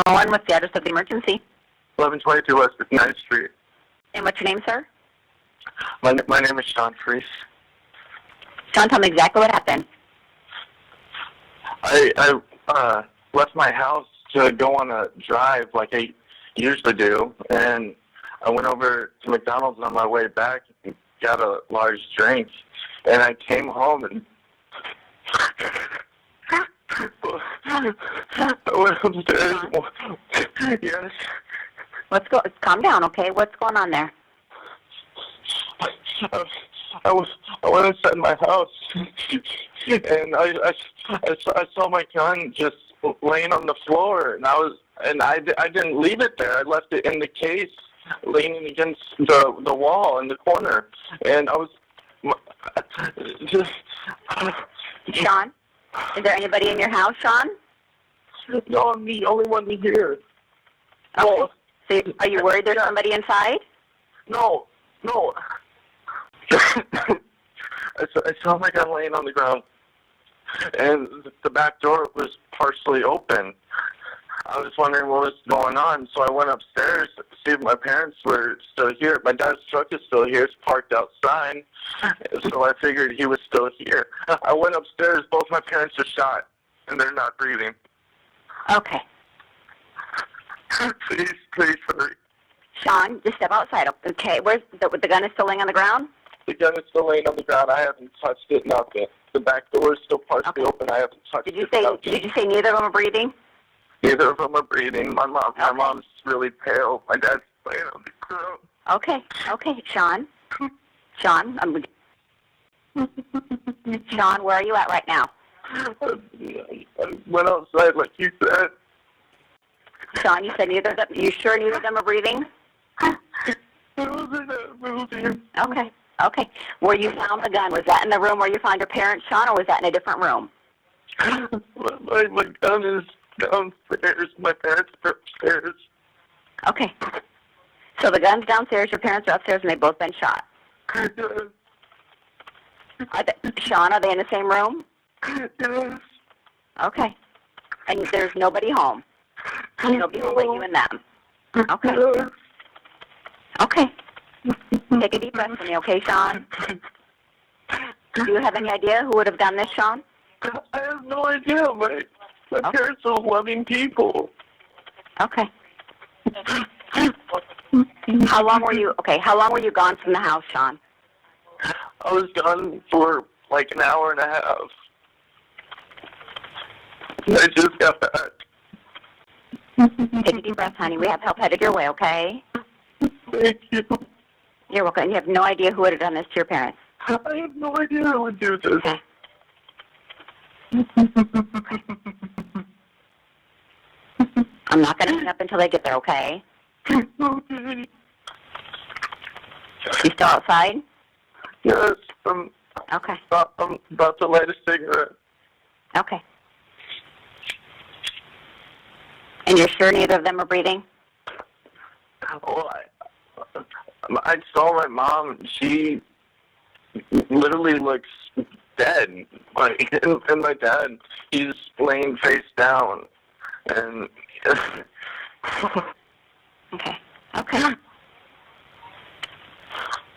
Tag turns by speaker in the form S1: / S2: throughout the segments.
S1: 911, what's the address of the emergency?
S2: 1122 West 59th Street.
S1: And what's your name, sir?
S2: My name is Sean Freese.
S1: Sean, tell me exactly what happened.
S2: I left my house to go on a drive like I usually do, and I went over to McDonald's on my way back and got a large drink, and I came home and I went upstairs. Yes.
S1: Calm down, okay? What's going on there?
S2: I went inside my house, and I saw my gun just laying on the floor, and I didn't leave it there. I left it in the case, leaning against the wall in the corner, and I was just.
S1: Sean, is there anybody in your house, Sean?
S2: No, I'm the only one here.
S1: Okay. Well, so are you worried there's somebody inside?
S2: No. I saw my gun laying on the ground, and the back door was partially open. I was wondering what was going on, so I went upstairs to see if my parents were still here. My dad's truck is still here. It's parked outside, so I figured he was still here. I went upstairs. Both my parents are shot, and they're not breathing.
S1: Okay.
S2: Please hurry.
S1: Sean, just step outside. Okay, where's the gun is still laying on the ground?
S2: The gun is still laying on the ground. I haven't touched it, nothing. The back door is still partially open. I haven't touched it.
S1: Did you say neither of them are breathing?
S2: Neither of them are breathing. My mom's really pale. My dad's laying on the ground.
S1: Okay, Sean. Sean, Sean, where are you at right now?
S2: I went outside like you said.
S1: Sean, you said neither of them. You sure neither of them are breathing?
S2: I wasn't moving.
S1: Okay. Where you found the gun, was that in the room where you found your parents, Sean, or was that in a different room?
S2: My gun is downstairs. My parents are upstairs.
S1: Okay. So the gun's downstairs, your parents are upstairs, and they've both been shot. Sean, are they in the same room?
S2: Yes.
S1: Okay. And there's nobody home? Nobody home but you and them? Okay. Okay. Take a deep breath for me, okay, Sean? Do you have any idea who would have done this, Sean?
S2: I have no idea. My parents are loving people.
S1: Okay. How long were you gone from the house, Sean?
S2: I was gone for like an hour and a half. I just got back.
S1: Take a deep breath, honey. We have help headed your way, okay?
S2: Thank you.
S1: You're welcome. And you have no idea who would have done this to your parents?
S2: I have no idea who would do this.
S1: Okay. I'm not going to hang up until they get there, okay?
S2: Okay.
S1: You still outside?
S2: Yes.
S1: Okay.
S2: I'm about to light a cigarette.
S1: Okay. And you're sure neither of them are breathing?
S2: Well, I saw my mom. She literally looks dead. And my dad, he's laying face down. And
S1: Okay.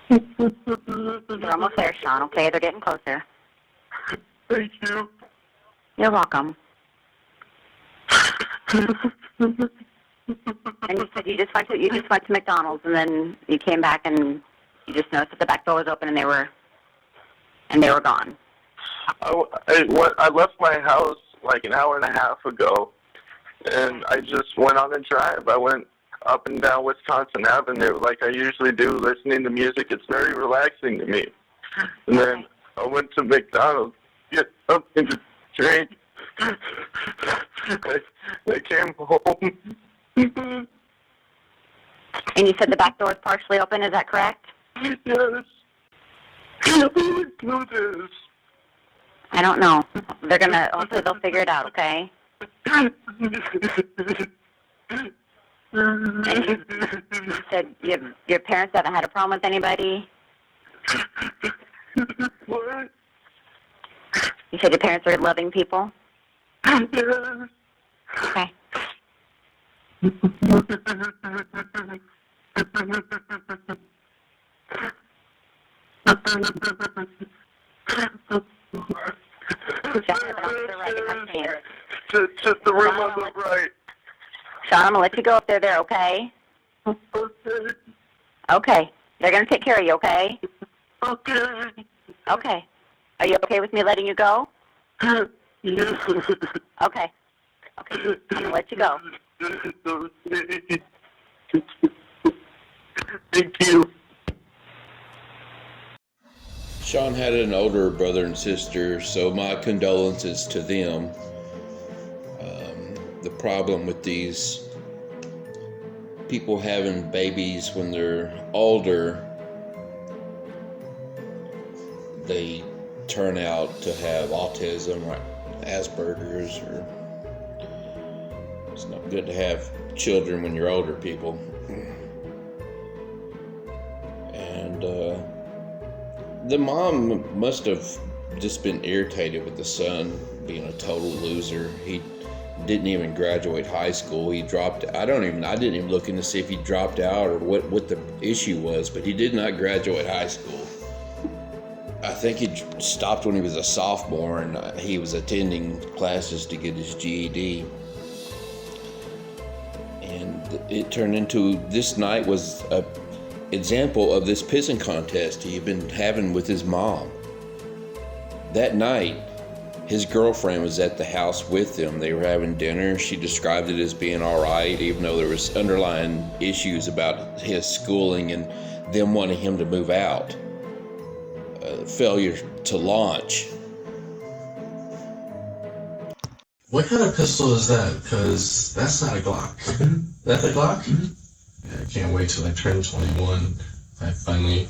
S1: We're almost there, Sean. Okay, they're getting closer.
S2: Thank you.
S1: You're welcome. And you said you just went to McDonald's, and then you came back and you just noticed that the back door was open and they were gone.
S2: I left my house like an hour and a half ago, and I just went on a drive. I went up and down Wisconsin Avenue like I usually do, listening to music. It's very relaxing to me. And then I went to McDonald's, get something to drink. I came home.
S1: And you said the back door is partially open, is that correct?
S2: Yes. How do we do this?
S1: I don't know. Hopefully they'll figure it out, okay? And you said your parents haven't had a problem with anybody?
S2: What?
S1: You said your parents are loving people?
S2: Yes.
S1: Okay.
S2: To the room on the right.
S1: Sean, I'm going to let you go if they're there, okay? Okay. They're going to take care of you, okay?
S2: Okay.
S1: Okay. Are you okay with me letting you go?
S2: Yes.
S1: Okay. Okay. I'm going to let you go.
S2: Thank you.
S3: Sean had an older brother and sister, so my condolences to them. The problem with these people having babies when they're older, they turn out to have autism or Asperger's, or it's not good to have children when you're older, people. And the mom must have just been irritated with the son being a total loser. He didn't even graduate high school. He dropped. I didn't even look in to see if he dropped out or what the issue was, but he did not graduate high school. I think he stopped when he was a sophomore, and he was attending classes to get his GED. And it turned into, this night was a example of this pissing contest he had been having with his mom. That night, his girlfriend was at the house with them. They were having dinner. She described it as being all right, even though there was underlying issues about his schooling and them wanting him to move out. Failure to launch.
S4: What kind of pistol is that? Because that's not a Glock. That a Glock? Yeah, I can't wait till I turn 21. I finally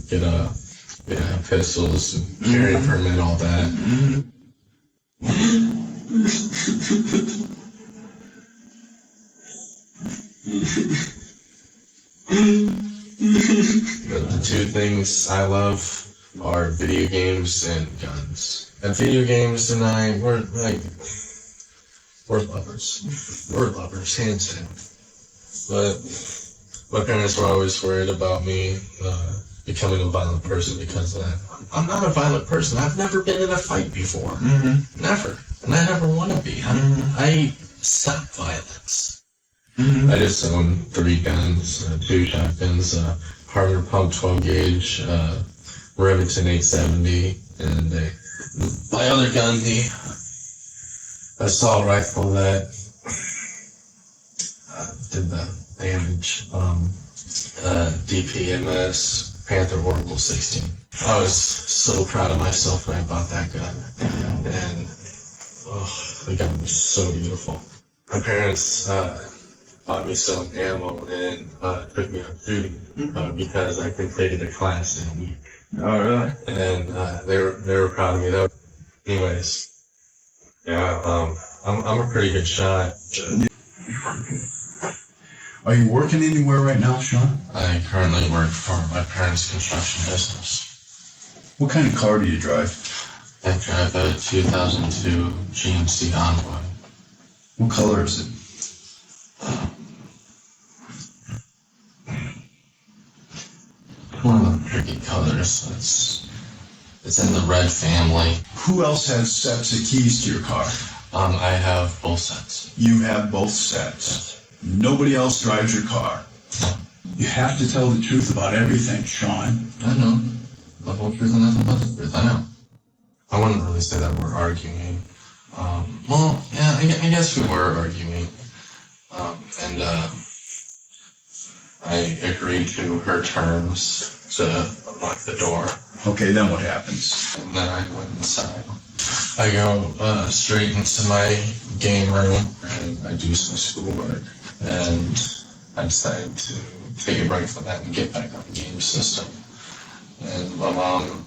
S4: get a pistols, carry permit, all that. But the two things I love are video games and guns. And video games and I, we're lovers. We're lovers, hands down. But my parents were always worried about me becoming a violent person because of that. I'm not a violent person. I've never been in a fight before. Never. And I never want to be. I stop violence. I just own 3 guns, 2 shotguns, Harvard Pump 12 gauge, Remington 870, and my other gun, the assault rifle that did the damage, DPMS Panther Oracle 16. I was so proud of myself when I bought that gun, and the gun was so beautiful. My parents bought me some ammo and took me on shooting because I completed a class in a week.
S5: Oh, really?
S4: And they were proud of me though. Anyways, yeah, I'm a pretty good shot.
S5: Are you working anywhere right now, Sean?
S4: I currently work for my parents' construction business.
S5: What kind of car do you drive?
S4: I drive a 2002 GMC Envoy.
S5: What color is it?
S4: One of the tricky colors. It's in the red family.
S5: Who else has sets of keys to your car?
S4: I have both sets.
S5: You have both sets. Nobody else drives your car. You have to tell the truth about everything, Sean.
S4: I know. The whole truth and nothing but the truth. I know. I wouldn't really say that we're arguing. Well, yeah, I guess we were arguing. And I agreed to her terms to lock the door.
S5: Okay, then what happens?
S4: And then I went inside. I go straight into my game room and I do some schoolwork. And I decided to take a break from that and get back on the game system. And my mom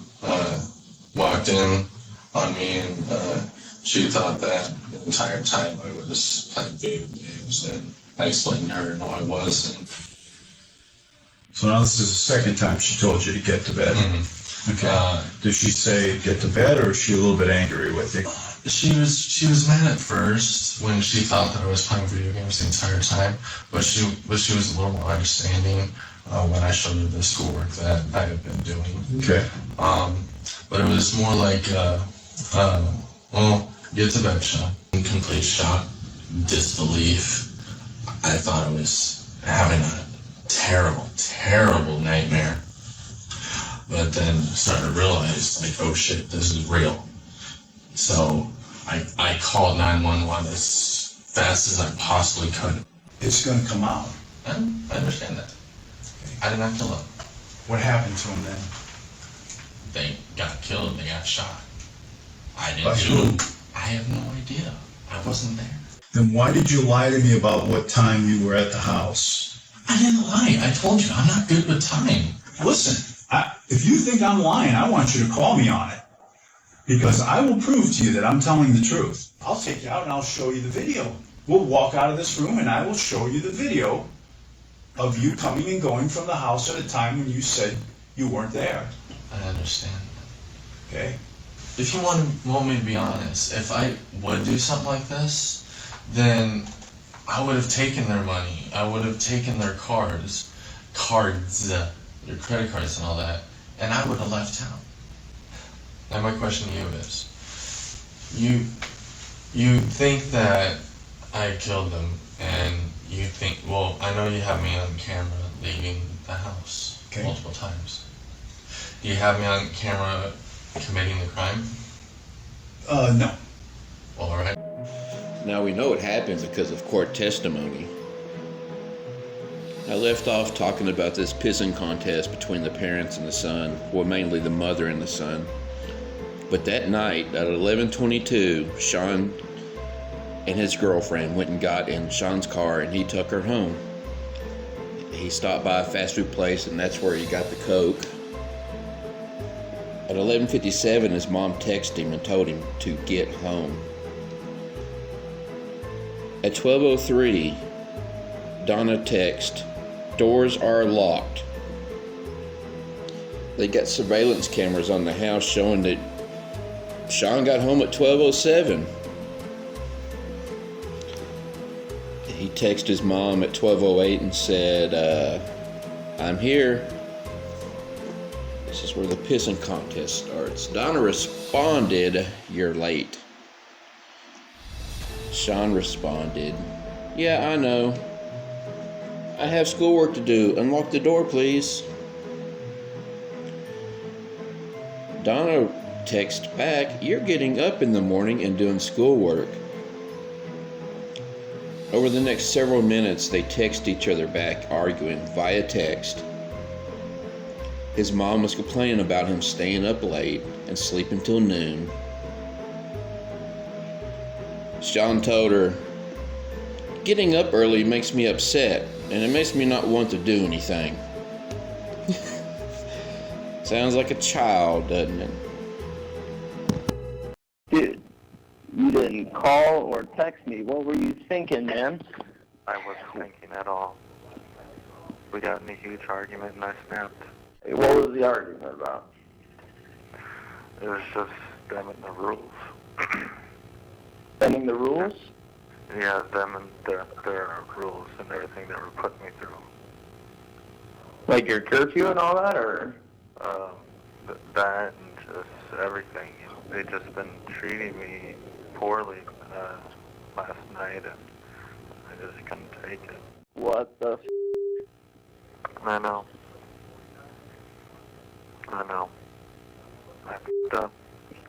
S4: walked in on me and she thought that the entire time I was playing video games, and I explained to her no I wasn't.
S5: So now this is the second time she told you to get to bed.
S4: Mm-hmm.
S5: Okay. Does she say get to bed, or is she a little bit angry with you?
S4: She was mad at first when she thought that I was playing video games the entire time, but she was a little more understanding when I showed her the schoolwork that I had been doing.
S5: Okay.
S4: But it was more like, well, get to bed, Sean. Complete shock, disbelief. I thought I was having a terrible, terrible nightmare. But then started to realize, like, oh shit, this is real. So I called 911 as fast as I possibly could.
S5: It's gonna come out.
S4: I understand that. I did not kill him.
S5: What happened to him then?
S4: They got killed, they got shot. I didn't
S5: By
S4: do
S5: who?
S4: it. I have no idea. I wasn't there.
S5: Then why did you lie to me about what time you were at the house?
S4: I didn't lie. I told you, I'm not good with time.
S6: Listen, if you think I'm lying, I want you to call me on it. Because I will prove to you that I'm telling the truth. I'll take you out and I'll show you the video. We'll walk out of this room and I will show you the video of you coming and going from the house at a time when you said you weren't there.
S4: I understand.
S6: Okay?
S4: If you want me to be honest, if I would do something like this, then I would have taken their money. I would have taken their cards, their credit cards and all that, and I would have left town. Now my question to you is, you think that I killed them, and you think, well, I know you have me on camera leaving the house multiple times. Do you have me on camera committing the crime?
S6: No.
S4: All right.
S3: Now we know it happens because of court testimony. I left off talking about this pissing contest between the parents and the son, well, mainly the mother and the son. But that night at 11:22, Sean and his girlfriend went and got in Sean's car and he took her home. He stopped by a fast food place and that's where he got the Coke. At 11:57, his mom texted him and told him to get home. At 12:03, Donna texted, "Doors are locked." They got surveillance cameras on the house showing that Sean got home at 12:07. He texted his mom at 12:08 and said, "I'm here." This is where the pissing contest starts. Donna responded, "You're late." Sean responded, "Yeah, I know. I have schoolwork to do. Unlock the door, please." Donna texted back, "You're getting up in the morning and doing schoolwork." Over the next several minutes, they text each other back, arguing via text. His mom was complaining about him staying up late and sleeping till noon. Sean told her, "Getting up early makes me upset, and it makes me not want to do anything." Sounds like a child, doesn't it?
S2: Dude, you didn't call or text me. What were you thinking, man?
S7: I wasn't thinking at all. We got in a huge argument and I snapped.
S2: What was the argument about?
S7: It was just them and the rules.
S2: Bending the rules?
S7: Yeah, them and their rules and everything they were putting me through.
S2: Like your curfew and all that, or?
S7: That and just everything. They just been treating me poorly last night, and I just couldn't take it.
S2: What the
S7: I know. I f***ed up.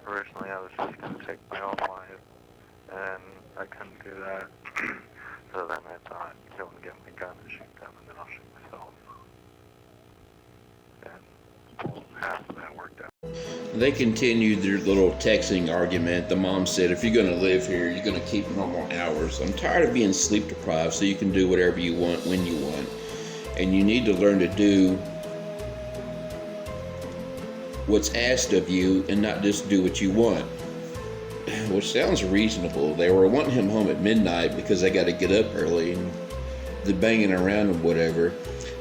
S7: Originally, I was just going to take my own life, and I couldn't do that. So then I thought, go and get my gun and shoot them, and then I'll shoot myself. And half of that worked out.
S3: They continued their little texting argument. The mom said, "If you're going to live here, you're going to keep normal hours. I'm tired of being sleep deprived, so you can do whatever you want when you want. And you need to learn to do what's asked of you and not just do what you want." Which sounds reasonable. They were wanting him home at midnight because they got to get up early and the banging around and whatever.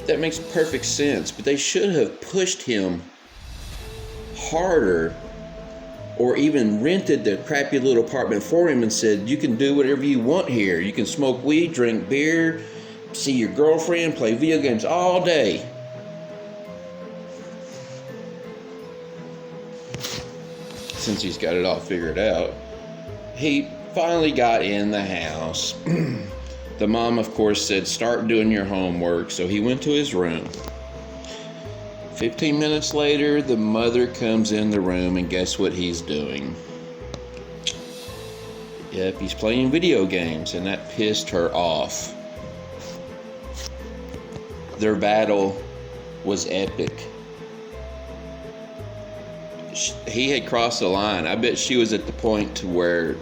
S3: That makes perfect sense, but they should have pushed him harder or even rented the crappy little apartment for him and said, you can do whatever you want here. You can smoke weed, drink beer, see your girlfriend, play video games all day. Since he's got it all figured out, he finally got in the house. The mom, of course, said, start doing your homework. So he went to his room. 15 minutes later, the mother comes in the room, and guess what he's doing? Yep, he's playing video games, and that pissed her off. Their battle was epic. He had crossed the line. I bet she was at the point to where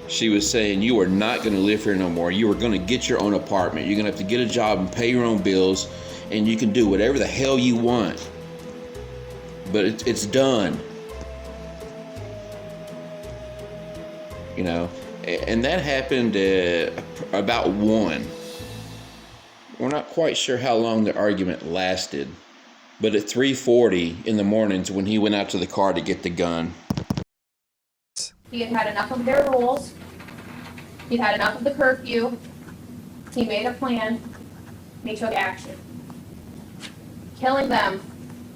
S3: she was saying, you are not going to live here no more. You are going to get your own apartment. You're going to have to get a job and pay your own bills, and you can do whatever the hell you want. But it's done. You know, and that happened about 1. We're not quite sure how long the argument lasted, but at 3:40 in the mornings when he went out to the car to get the gun.
S8: He had had enough of their rules. He'd had enough of the curfew. He made a plan, and he took action. Killing them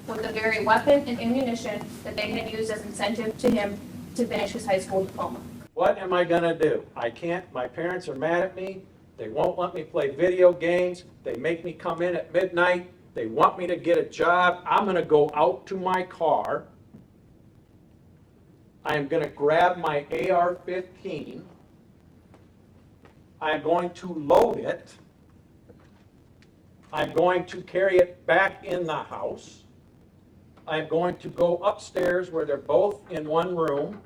S8: was the very weapon and ammunition that they had used as incentive to him to finish his high school diploma.
S9: What am I gonna do? I can't, my parents are mad at me. They won't let me play video games. They make me come in at midnight. They want me to get a job. I'm gonna go out to my car. I am gonna grab my AR-15. I'm going to load it. I'm going to carry it back in the house. I'm going to go upstairs where they're both in one room,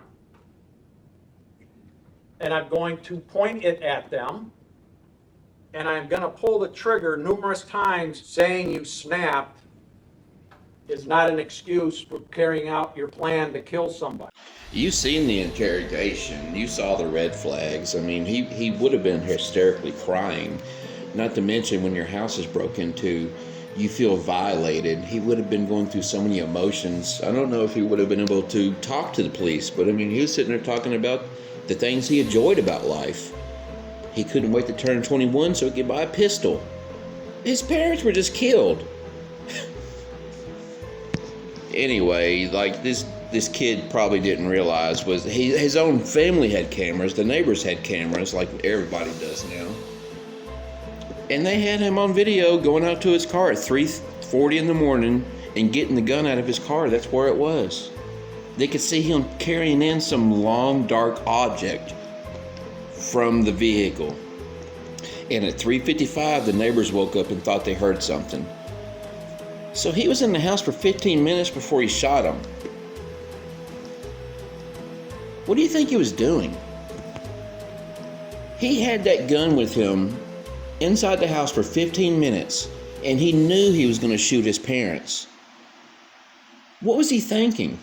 S9: and I'm going to point it at them, and I'm going to pull the trigger numerous times. Saying you snapped is not an excuse for carrying out your plan to kill somebody.
S3: You seen the interrogation. You saw the red flags. I mean, he would have been hysterically crying. Not to mention when your house is broken into, you feel violated. He would have been going through so many emotions. I don't know if he would have been able to talk to the police, but I mean, he was sitting there talking about the things he enjoyed about life. He couldn't wait to turn 21 so he could buy a pistol. His parents were just killed. Anyway, like this kid probably didn't realize was his own family had cameras, the neighbors had cameras like everybody does now. And they had him on video going out to his car at 3:40 in the morning and getting the gun out of his car. That's where it was. They could see him carrying in some long, dark object from the vehicle. And at 3:55, the neighbors woke up and thought they heard something. So he was in the house for 15 minutes before he shot him. What do you think he was doing? He had that gun with him inside the house for 15 minutes, and he knew he was going to shoot his parents. What was he thinking?